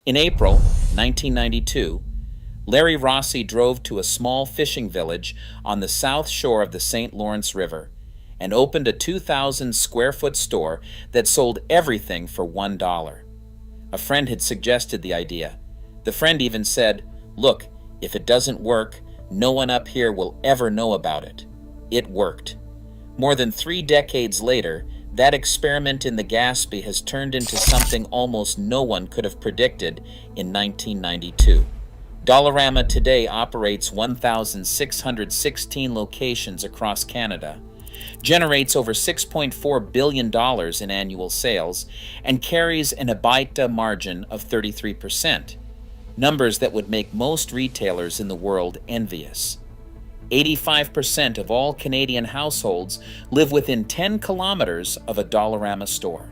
In April 1992, Larry Rossi drove to a small fishing village on the south shore of the St. Lawrence River and opened a 2,000 square foot store that sold everything for $1. A friend had suggested the idea. The friend even said, "Look, if it doesn't work, no one up here will ever know about it." It worked. More than 3 decades later, that experiment in the Gaspé has turned into something almost no one could have predicted in 1992. Dollarama today operates 1,616 locations across Canada, generates over $6.4 billion in annual sales, and carries an EBITDA margin of 33%, numbers that would make most retailers in the world envious. 85% of all Canadian households live within 10 kilometers of a Dollarama store.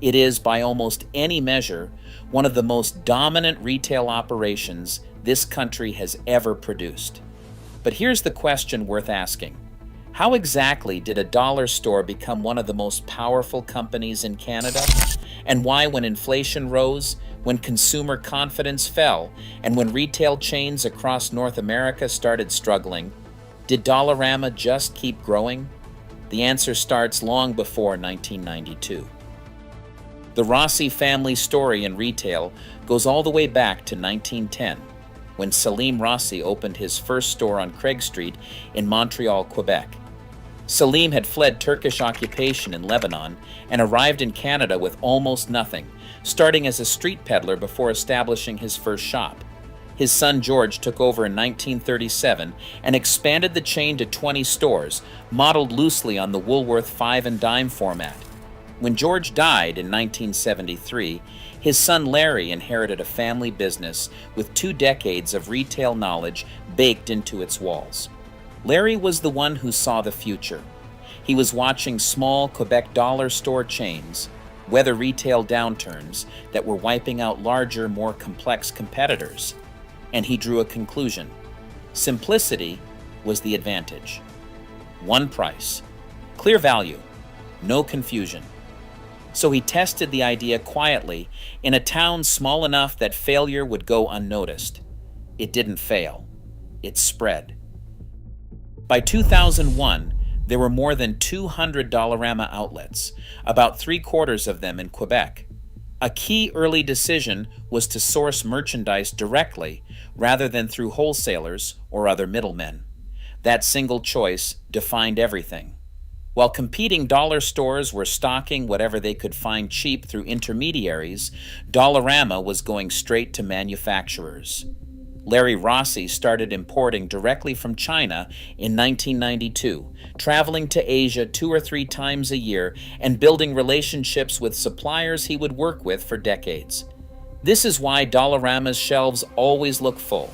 It is, by almost any measure, one of the most dominant retail operations this country has ever produced. But here's the question worth asking. How exactly did a dollar store become one of the most powerful companies in Canada? And why, when inflation rose, when consumer confidence fell, and when retail chains across North America started struggling, did Dollarama just keep growing? The answer starts long before 1992. The Rossi family story in retail goes all the way back to 1910, when Salim Rossi opened his first store on Craig Street in Montreal, Quebec. Salim had fled Turkish occupation in Lebanon and arrived in Canada with almost nothing, starting as a street peddler before establishing his first shop. His son George took over in 1937 and expanded the chain to 20 stores, modeled loosely on the Woolworth 5 and dime format. When George died in 1973, his son Larry inherited a family business with 2 decades of retail knowledge baked into its walls. Larry was the one who saw the future. He was watching small Quebec dollar store chains weather retail downturns that were wiping out larger, more complex competitors. And he drew a conclusion. Simplicity was the advantage. One price, clear value, no confusion. So he tested the idea quietly in a town small enough that failure would go unnoticed. It didn't fail. It spread. By 2001, there were more than 200 Dollarama outlets, about 3/4 of them in Quebec. A key early decision was to source merchandise directly rather than through wholesalers or other middlemen. That single choice defined everything. While competing dollar stores were stocking whatever they could find cheap through intermediaries, Dollarama was going straight to manufacturers. Larry Rossi started importing directly from China in 1992, traveling to Asia 2 or 3 times a year and building relationships with suppliers he would work with for decades. This is why Dollarama's shelves always look full.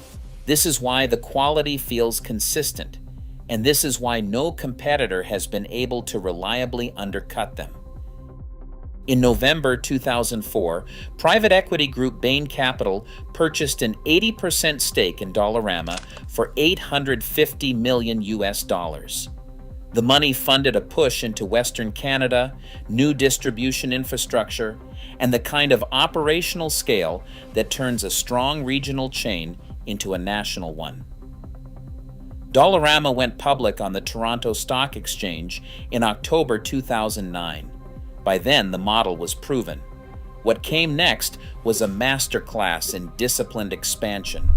This is why the quality feels consistent. And this is why no competitor has been able to reliably undercut them. In November 2004, private equity group Bain Capital purchased an 80% stake in Dollarama for $850 million. The money funded a push into Western Canada, new distribution infrastructure, and the kind of operational scale that turns a strong regional chain into a national one. Dollarama went public on the Toronto Stock Exchange in October 2009. By then, the model was proven. What came next was a masterclass in disciplined expansion.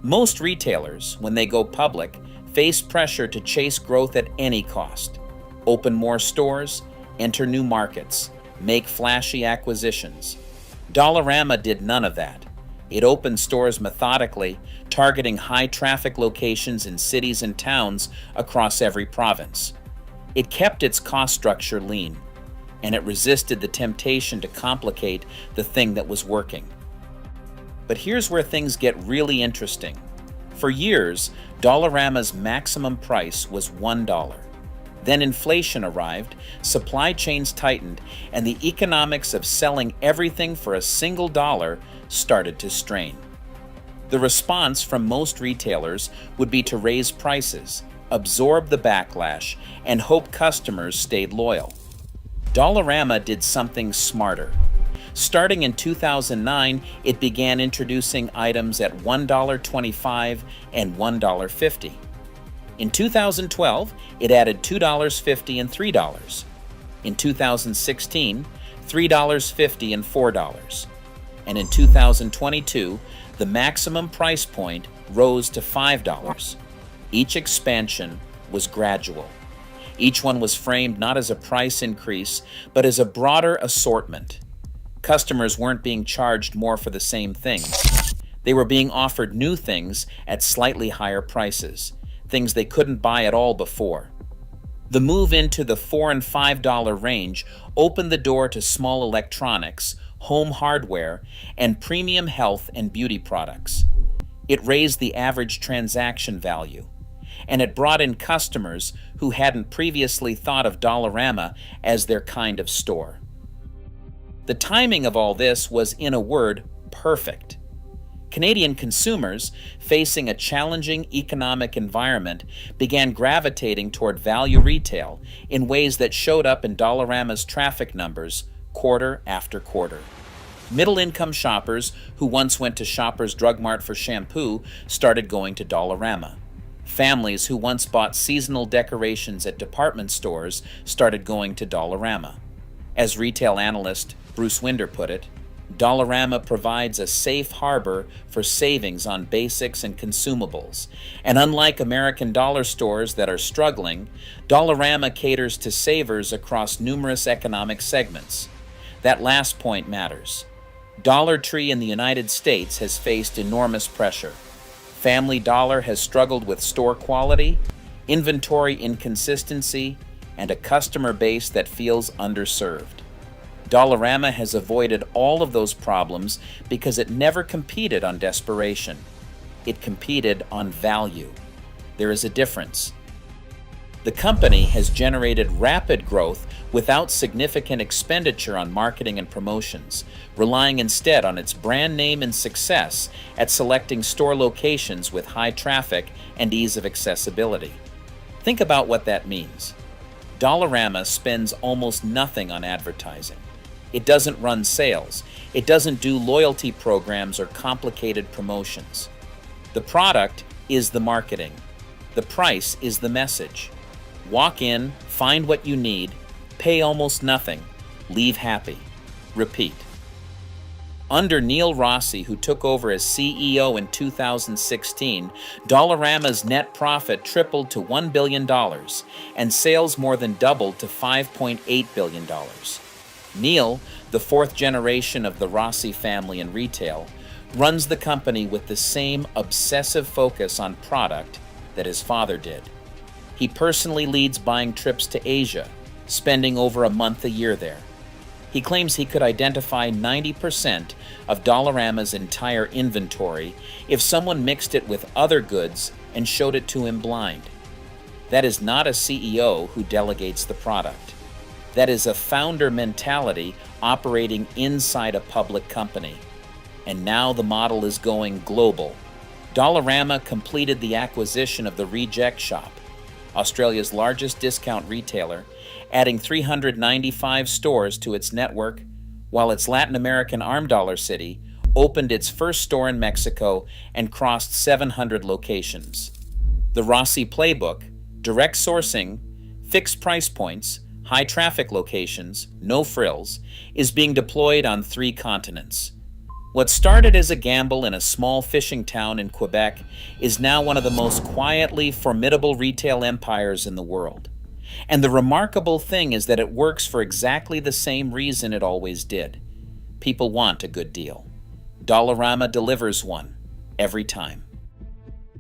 Most retailers, when they go public, face pressure to chase growth at any cost. Open more stores, enter new markets, make flashy acquisitions. Dollarama did none of that. It opened stores methodically, targeting high-traffic locations in cities and towns across every province. It kept its cost structure lean, and it resisted the temptation to complicate the thing that was working. But here's where things get really interesting. For years, Dollarama's maximum price was $1. Then inflation arrived, supply chains tightened, and the economics of selling everything for a single dollar started to strain. The response from most retailers would be to raise prices, absorb the backlash, and hope customers stayed loyal. Dollarama did something smarter. Starting in 2009, it began introducing items at $1.25 and $1.50. In 2012, it added $2.50 and $3. In 2016, $3.50 and $4. And in 2022, the maximum price point rose to $5. Each expansion was gradual. Each one was framed not as a price increase, but as a broader assortment. Customers weren't being charged more for the same things. They were being offered new things at slightly higher prices, things they couldn't buy at all before. The move into the $4 and $5 range opened the door to small electronics, home hardware, and premium health and beauty products. It raised the average transaction value, and it brought in customers who hadn't previously thought of Dollarama as their kind of store. The timing of all this was, in a word, perfect. Canadian consumers, facing a challenging economic environment, began gravitating toward value retail in ways that showed up in Dollarama's traffic numbers quarter after quarter. Middle-income shoppers who once went to Shoppers Drug Mart for shampoo started going to Dollarama. Families who once bought seasonal decorations at department stores started going to Dollarama. As retail analyst Bruce Winder put it, Dollarama provides a safe harbor for savings on basics and consumables, and unlike American dollar stores that are struggling, Dollarama caters to savers across numerous economic segments. That last point matters. Dollar Tree in the United States has faced enormous pressure. Family Dollar has struggled with store quality, inventory inconsistency, and a customer base that feels underserved. Dollarama has avoided all of those problems because it never competed on desperation. It competed on value. There is a difference. The company has generated rapid growth without significant expenditure on marketing and promotions, relying instead on its brand name and success at selecting store locations with high traffic and ease of accessibility. Think about what that means. Dollarama spends almost nothing on advertising. It doesn't run sales. It doesn't do loyalty programs or complicated promotions. The product is the marketing. The price is the message. Walk in, find what you need, pay almost nothing, leave happy. Repeat. Under Neil Rossi, who took over as CEO in 2016, Dollarama's net profit tripled to $1 billion and sales more than doubled to $5.8 billion. Neil, the fourth generation of the Rossi family in retail, runs the company with the same obsessive focus on product that his father did. He personally leads buying trips to Asia, spending over a month a year there. He claims he could identify 90% of Dollarama's entire inventory if someone mixed it with other goods and showed it to him blind. That is not a CEO who delegates the product. That is a founder mentality operating inside a public company. And now the model is going global. Dollarama completed the acquisition of the Reject Shop, Australia's largest discount retailer, adding 395 stores to its network, while its Latin American arm Dollar City opened its first store in Mexico and crossed 700 locations. The Rossi playbook, direct sourcing, fixed price points, high traffic locations, no frills, is being deployed on 3 continents. What started as a gamble in a small fishing town in Quebec is now one of the most quietly formidable retail empires in the world. And the remarkable thing is that it works for exactly the same reason it always did. People want a good deal. Dollarama delivers one every time.